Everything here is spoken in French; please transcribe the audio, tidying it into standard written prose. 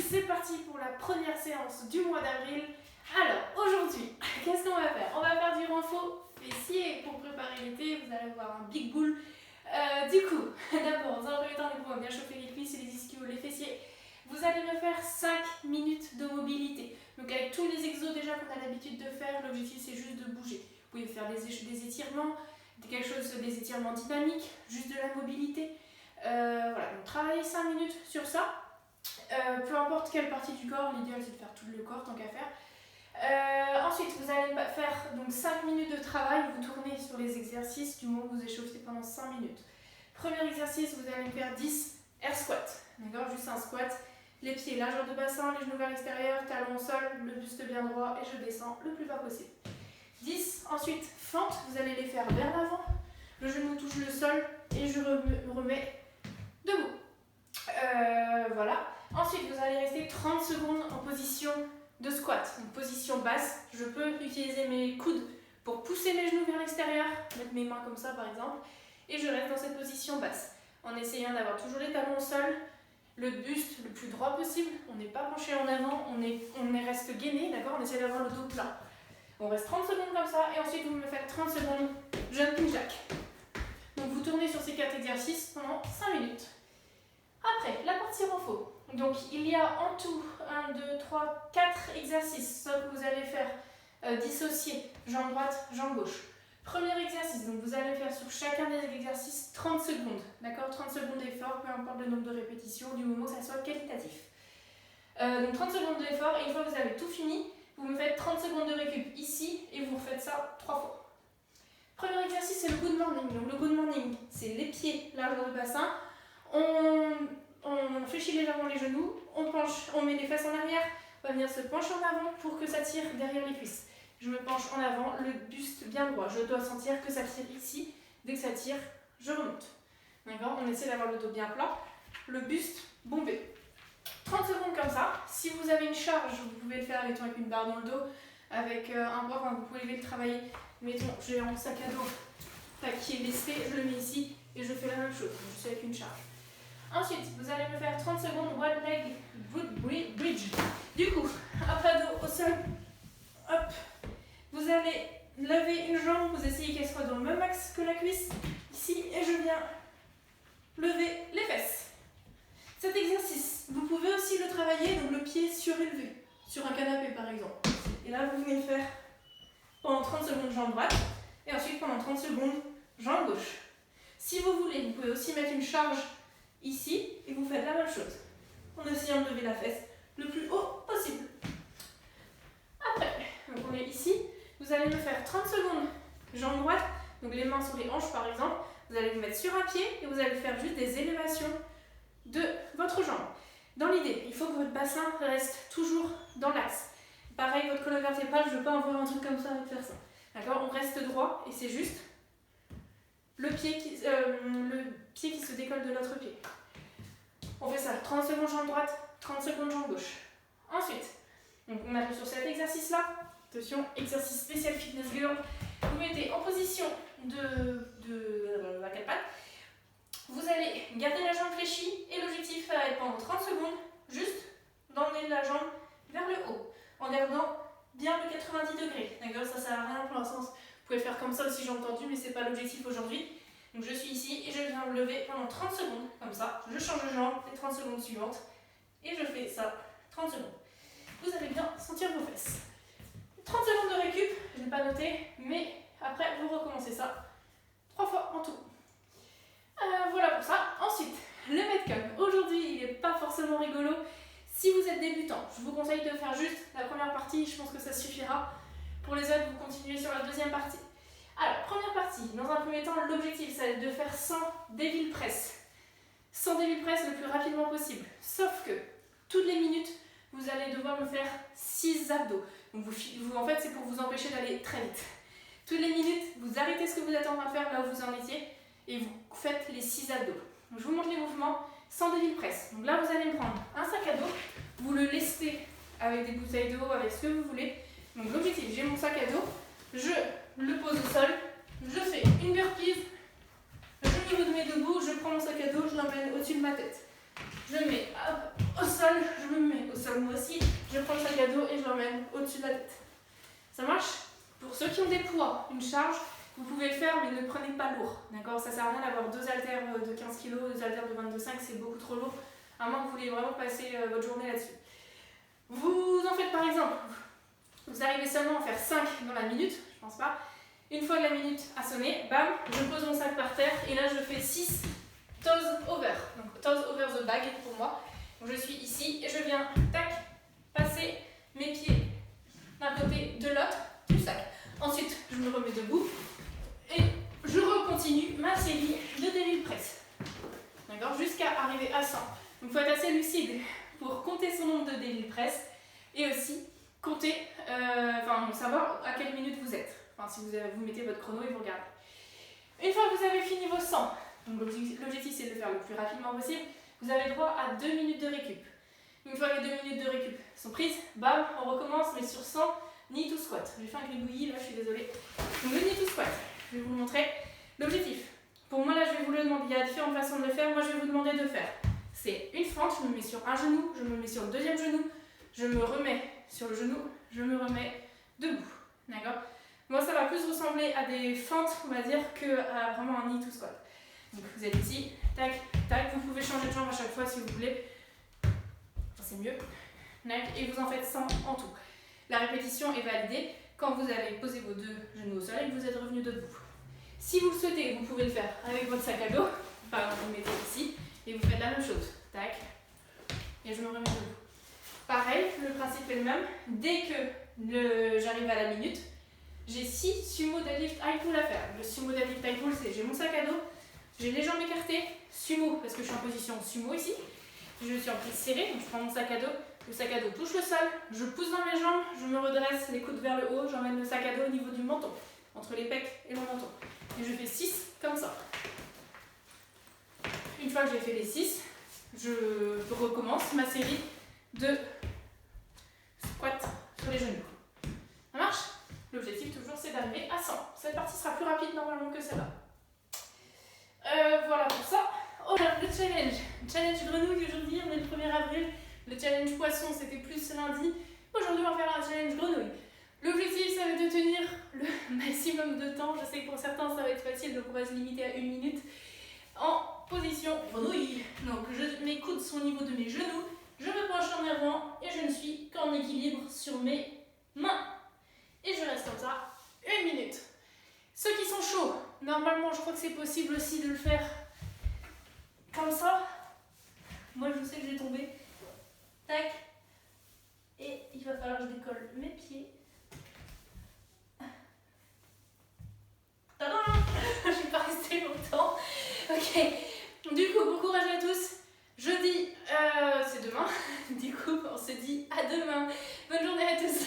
c'est parti pour la première séance du mois d'avril. Alors, aujourd'hui, qu'est-ce qu'on va faire? On va faire du renfort fessier pour préparer l'été. Vous allez avoir un big bull. Du coup, d'abord, dans un premier temps, on va bien chauffer les cuisses, les ischios, les fessiers. Vous allez me faire 5 minutes de mobilité. Donc avec tous les exos déjà qu'on a l'habitude de faire, l'objectif c'est juste de bouger. Vous pouvez faire des étirements, des étirements dynamiques, juste de la mobilité. Voilà, donc travaillez 5 minutes sur ça. Peu importe quelle partie du corps, l'idéal c'est de faire tout le corps tant qu'à faire. Ensuite, vous allez faire donc 5 minutes de travail, vous tournez sur les exercices du moment où vous échauffez pendant 5 minutes. Premier exercice, vous allez faire 10 air squats, d'accord, juste un squat. Les pieds, largeur de bassin, les genoux vers l'extérieur, talons au sol, le buste bien droit et je descends le plus bas possible. 10, ensuite fente, vous allez les faire vers l'avant, le genou touche le sol et je me remets debout. Voilà. Ensuite, vous allez rester 30 secondes en position de squat, donc position basse. Je peux utiliser mes coudes pour pousser mes genoux vers l'extérieur, mettre mes mains comme ça par exemple, et je reste dans cette position basse, en essayant d'avoir toujours les talons au sol, le buste le plus droit possible, on n'est pas penché en avant, on reste gainé, d'accord, on essaie d'avoir le dos plat. On reste 30 secondes comme ça, et ensuite vous me faites 30 secondes jumping jack. Donc vous tournez sur ces 4 exercices pendant 5 minutes. Après, la partie renfort. Donc il y a en tout 1, 2, 3, 4 exercices, ça que vous allez faire dissocier, jambe droite, jambe gauche. Premier exercice, donc vous allez faire sur chacun des exercices 30 secondes, d'accord, 30 secondes d'effort, peu importe le nombre de répétitions, du moment que ça soit qualitatif. Donc 30 secondes d'effort, et une fois que vous avez tout fini, vous me faites 30 secondes de récup ici, et vous refaites ça 3 fois. Premier exercice, c'est le good morning. Donc le good morning, c'est les pieds, largeur de bassin, on fléchit légèrement les genoux, on penche, on met les fesses en arrière, on va venir se pencher en avant pour que ça tire derrière les cuisses. Je me penche en avant, le buste bien droit. Je dois sentir que ça tire ici. Dès que ça tire, je remonte. D'accord? On essaie d'avoir le dos bien plat, le buste bombé. 30 secondes comme ça. Si vous avez une charge, vous pouvez le faire avec une barre dans le dos, avec un bras, enfin, vous pouvez le travailler. Mettons, j'ai un sac à dos qui est lesté, je le mets ici et je fais la même chose. Je suis avec une charge. Ensuite, vous allez me faire 30 secondes one leg bridge. Du coup, un pas dos au sol, hop. Vous allez lever une jambe, vous essayez qu'elle soit dans le même axe que la cuisse, ici, et je viens lever les fesses. Cet exercice, vous pouvez aussi le travailler, donc le pied surélevé, sur un canapé par exemple. Et là, vous venez faire pendant 30 secondes jambe droite, et ensuite pendant 30 secondes jambe gauche. Si vous voulez, vous pouvez aussi mettre une charge ici, et vous faites la même chose, en essayant de lever la fesse le plus haut possible. Après, donc on est ici. Vous allez me faire 30 secondes jambe droite, donc les mains sur les hanches par exemple. Vous allez vous mettre sur un pied et vous allez faire juste des élévations de votre jambe. Dans l'idée, il faut que votre bassin reste toujours dans l'axe. Pareil, votre colonne vertébrale, je ne veux pas avoir un truc comme ça avec faire ça. D'accord? On reste droit et c'est juste le pied qui se décolle de l'autre pied. On fait ça 30 secondes jambe droite, 30 secondes jambe gauche. Ensuite, donc on arrive sur cet exercice-là. Attention, exercice spécial fitness girl. Vous mettez en position à 4 pattes. Vous allez garder la jambe fléchie et l'objectif va être pendant 30 secondes, juste d'emmener la jambe vers le haut, en gardant bien le 90 degrés. D'accord, ça sert à rien pour l'instant. Vous pouvez faire comme ça aussi, j'ai entendu, mais c'est pas l'objectif aujourd'hui. Donc je suis ici et je viens me lever pendant 30 secondes, comme ça. Je change de jambe les 30 secondes suivantes et je fais ça 30 secondes. Vous allez bien sentir vos fesses. 30 secondes de récup, je n'ai pas noté, mais après vous recommencez ça 3 fois en tout. Voilà pour ça. Ensuite, le Metcon. Aujourd'hui, il n'est pas forcément rigolo. Si vous êtes débutant, je vous conseille de faire juste la première partie, je pense que ça suffira. Pour les autres, vous continuez sur la deuxième partie. Alors, première partie, dans un premier temps, l'objectif, ça va être de faire 100 devil press. 100 devil press le plus rapidement possible. Sauf que, toutes les minutes, vous allez devoir me faire 6 abdos. Donc en fait, c'est pour vous empêcher d'aller très vite. Toutes les minutes, vous arrêtez ce que vous êtes en train de faire là où vous en étiez et vous faites les 6 abdos. Donc, je vous montre les mouvements sans devil press. Donc là, vous allez me prendre un sac à dos, vous le lestez avec des bouteilles d'eau, avec ce que vous voulez. Donc l'objectif, j'ai mon sac à dos, je le pose au sol, je fais une burpees, je me mets debout, je prends mon sac à dos, je l'emmène au-dessus de ma tête. Je mets au sol, je me mets au sol. personne, moi aussi, je prends le sac à dos et je l'emmène au-dessus de la tête. Ça marche? Pour ceux qui ont des poids, une charge, vous pouvez le faire, mais ne prenez pas lourd. D'accord? Ça sert à rien d'avoir 2 haltères de 15 kg, 2 haltères de 22,5, c'est beaucoup trop lourd, à moins que vous voulez vraiment passer votre journée là-dessus. Vous en faites par exemple, vous arrivez seulement à faire 5 dans la minute, je pense pas. Une fois que la minute a sonné, bam, je pose mon sac par terre et là je fais 6 toes over. Donc toes over the bag pour moi. Donc je suis ici et je viens, tac, passer mes pieds d'un côté de l'autre du sac. Ensuite, je me remets debout et je recontinue ma série de devil press. D'accord? Jusqu'à arriver à 100. Donc il faut être assez lucide pour compter son nombre de devil press et aussi compter, savoir à quelle minute vous êtes. Enfin, si vous mettez votre chrono et vous regardez. Une fois que vous avez fini vos 100, donc l'objectif c'est de le faire le plus rapidement possible, vous avez droit à 2 minutes de récup. Une fois que les 2 minutes de récup sont prises, bam, on recommence, mais sur 100, knee to squat. J'ai fait un gribouillis, là je suis désolée. Donc le knee to squat, je vais vous le montrer. L'objectif, pour moi là je vais vous le demander, il y a différentes façons de le faire, moi je vais vous demander de faire. C'est une fente, je me mets sur un genou, je me mets sur le deuxième genou, je me remets sur le genou, je me remets debout. D'accord? Moi ça va plus ressembler à des fentes, on va dire, qu'à vraiment un knee to squat. Donc vous êtes ici, tac, tac, vous pouvez changer de jambe à chaque fois si vous voulez. C'est mieux. Et vous en faites 100 en tout. La répétition est validée quand vous avez posé vos 2 genoux au sol et que vous êtes revenu debout. Si vous le souhaitez, vous pouvez le faire avec votre sac à dos. Par exemple, vous le mettez ici et vous faites la même chose. Tac. Et je me remets debout. Pareil, le principe est le même. Dès que j'arrive à la minute, j'ai 6 sumo deadlift high pull à faire. Le sumo deadlift high pull, c'est j'ai mon sac à dos, j'ai les jambes écartées, sumo parce que je suis en position sumo ici. Je suis en prise serrée, donc je prends mon sac à dos, le sac à dos touche le sol, je pousse dans mes jambes, je me redresse les coudes vers le haut, j'emmène le sac à dos au niveau du menton, entre les pecs et le menton. Et je fais 6 comme ça. Une fois que j'ai fait les 6, je recommence ma série de squats sur les genoux. Ça marche? L'objectif toujours c'est d'arriver à 100. Cette partie sera plus rapide normalement que celle-là. Voilà pour ça. Oh, le challenge grenouille aujourd'hui, on est le 1er avril. Le challenge poisson c'était plus lundi. Aujourd'hui on va faire un challenge grenouille. L'objectif ça va être de tenir le maximum de temps. Je sais que pour certains ça va être facile, donc on va se limiter à 1 minute. En position grenouille. Donc mes coudes sont au niveau de mes genoux. Je me penche en avant et je ne suis qu'en équilibre sur mes mains. Et je reste comme ça 1 minute. Ceux qui sont chauds, normalement je crois que c'est possible aussi de le faire comme ça. Moi je sais que j'ai tombé. Tac. Et il va falloir que je décolle mes pieds. Tadam. Je ne suis pas restée longtemps. Ok. Du coup, bon courage à tous. Jeudi, c'est demain. Du coup, on se dit à demain. Bonne journée à tous.